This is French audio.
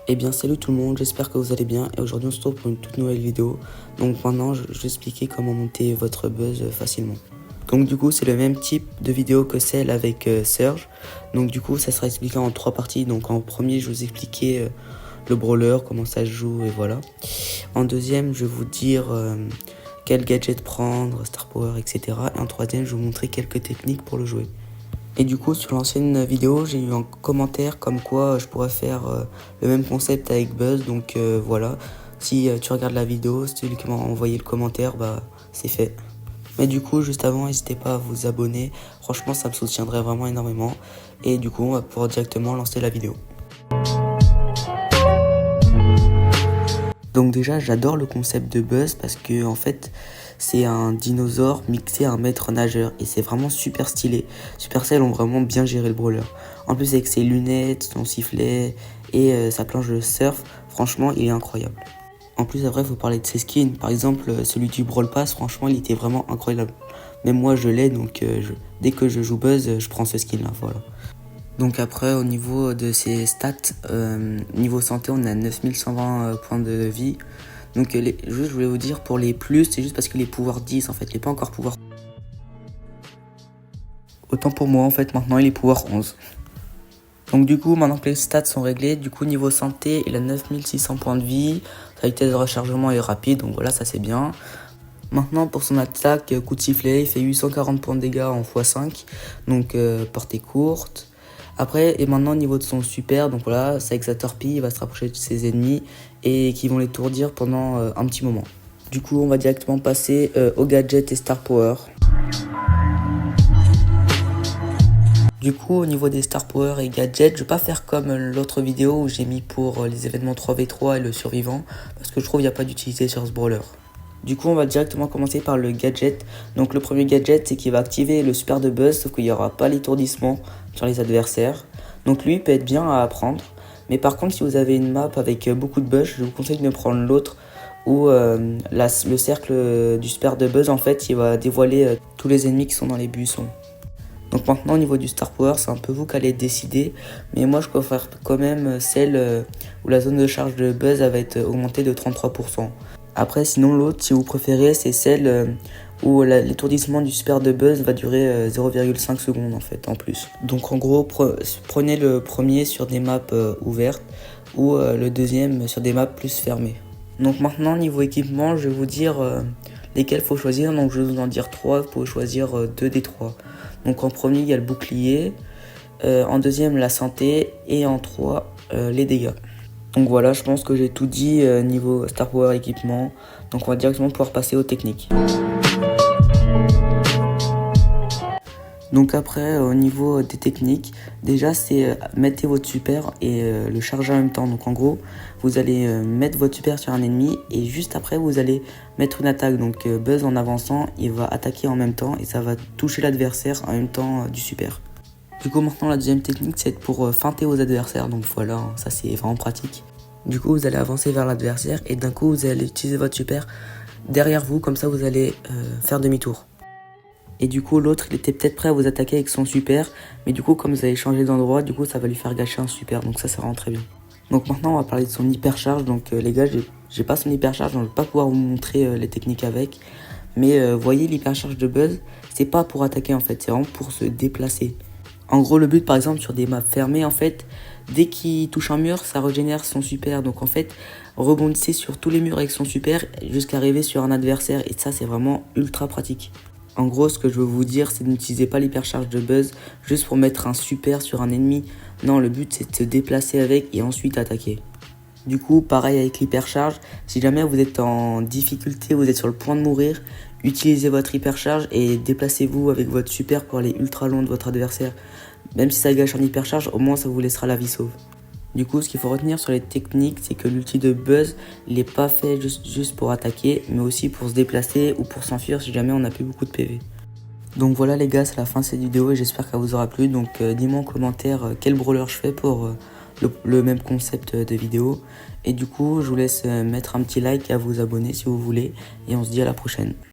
Eh bien salut tout le monde, j'espère que vous allez bien et aujourd'hui on se retrouve pour une toute nouvelle vidéo. Donc maintenant je vais expliquer comment monter votre buzz facilement. Donc du coup c'est le même type de vidéo que celle avec Surge. Donc du coup ça sera expliqué en 3 parties. Donc en premier je vais vous expliquer le brawler, comment ça se joue et voilà. En deuxième je vais vous dire quel gadget prendre, Star Power, etc. Et en troisième je vais vous montrer quelques techniques pour le jouer. Et du coup, sur l'ancienne vidéo, j'ai eu un commentaire comme quoi je pourrais faire le même concept avec Buzz. Donc voilà, si tu regardes la vidéo, celui qui m'a envoyé le commentaire, bah c'est fait. Mais du coup, juste avant, n'hésitez pas à vous abonner. Franchement, ça me soutiendrait vraiment énormément. Et du coup, on va pouvoir directement lancer la vidéo. Donc déjà, j'adore le concept de Buzz parce que en fait, c'est un dinosaure mixé à un maître nageur et c'est vraiment super stylé. Supercell ont vraiment bien géré le brawler. En plus avec ses lunettes, son sifflet et sa planche de surf, franchement, il est incroyable. En plus après, il faut parler de ses skins. Par exemple, celui du Brawl Pass, franchement, il était vraiment incroyable. Même moi, je l'ai, donc dès que je joue Buzz, je prends ce skin là, voilà. Donc après, au niveau de ses stats, niveau santé, on a 9120 points de vie. Donc juste, je voulais vous dire, pour les plus, c'est juste parce que les pouvoirs 10, en fait, il n'est pas encore pouvoir. Autant pour moi, en fait, maintenant, il est pouvoir 11. Donc du coup, maintenant que les stats sont réglés, du coup, niveau santé, il a 9600 points de vie. Sa vitesse de rechargement est rapide, donc voilà, ça c'est bien. Maintenant, pour son attaque, coup de sifflet, il fait 840 points de dégâts en x5, donc portée courte. Après, et maintenant au niveau de son super, donc voilà, c'est avec sa torpille, il va se rapprocher de ses ennemis et qui vont l'étourdir pendant un petit moment. Du coup, on va directement passer au gadget et Star Power. Du coup, au niveau des Star Power et gadgets, je vais pas faire comme l'autre vidéo où j'ai mis pour les événements 3v3 et le survivant, parce que je trouve qu'il n'y a pas d'utilité sur ce brawler. Du coup, on va directement commencer par le gadget. Donc le premier gadget, c'est qu'il va activer le super de Buzz, sauf qu'il n'y aura pas l'étourdissement sur les adversaires. Donc lui, il peut être bien à apprendre. Mais par contre, si vous avez une map avec beaucoup de Buzz, je vous conseille de prendre l'autre où le cercle du super de Buzz, en fait, il va dévoiler tous les ennemis qui sont dans les buissons. Donc maintenant, au niveau du Star Power, c'est un peu vous qui allez décider. Mais moi, je préfère quand même celle où la zone de charge de Buzz va être augmentée de 33%. Après, sinon, l'autre, si vous préférez, c'est celle où l'étourdissement du super de Buzz va durer 0,5 secondes en fait, en plus. Donc en gros, prenez le premier sur des maps ouvertes ou le deuxième sur des maps plus fermées. Donc maintenant, niveau équipement, je vais vous dire lesquels faut choisir. Donc je vais vous en dire 3, vous pouvez choisir 2 des 3. Donc en premier, il y a le bouclier, en deuxième, la santé et en 3, les dégâts. Donc voilà, je pense que j'ai tout dit niveau Star Power équipement. Donc on va directement pouvoir passer aux techniques. Donc après, au niveau des techniques, déjà c'est mettez votre super et le charger en même temps. Donc en gros, vous allez mettre votre super sur un ennemi et juste après vous allez mettre une attaque. Donc Buzz en avançant, il va attaquer en même temps et ça va toucher l'adversaire en même temps du super. Du coup maintenant la deuxième technique c'est pour feinter vos adversaires, donc voilà, ça c'est vraiment pratique. Du coup vous allez avancer vers l'adversaire et d'un coup vous allez utiliser votre super derrière vous, comme ça vous allez faire demi-tour. Et du coup l'autre il était peut-être prêt à vous attaquer avec son super, mais du coup comme vous allez changer d'endroit, du coup ça va lui faire gâcher un super, donc ça rend très bien. Donc maintenant on va parler de son hypercharge, donc les gars j'ai pas son hypercharge, donc je vais pas pouvoir vous montrer les techniques avec. Mais voyez l'hypercharge de Buzz, c'est pas pour attaquer en fait, c'est vraiment pour se déplacer. En gros, le but, par exemple, sur des maps fermées, en fait, dès qu'il touche un mur, ça régénère son super. Donc, en fait, rebondissez sur tous les murs avec son super jusqu'à arriver sur un adversaire. Et ça, c'est vraiment ultra pratique. En gros, ce que je veux vous dire, c'est de n'utiliser pas l'hypercharge de Buzz juste pour mettre un super sur un ennemi. Non, le but, c'est de se déplacer avec et ensuite attaquer. Du coup, pareil avec l'hypercharge, si jamais vous êtes en difficulté, vous êtes sur le point de mourir, utilisez votre hypercharge et déplacez-vous avec votre super pour aller ultra loin de votre adversaire. Même si ça gâche en hypercharge, au moins ça vous laissera la vie sauve. Du coup, ce qu'il faut retenir sur les techniques, c'est que l'ulti de Buzz, il n'est pas fait juste pour attaquer, mais aussi pour se déplacer ou pour s'enfuir si jamais on n'a plus beaucoup de PV. Donc voilà les gars, c'est la fin de cette vidéo et j'espère qu'elle vous aura plu. Donc dis-moi en commentaire quel brawler je fais pour le même concept de vidéo. Et du coup, je vous laisse mettre un petit like et à vous abonner si vous voulez. Et on se dit à la prochaine.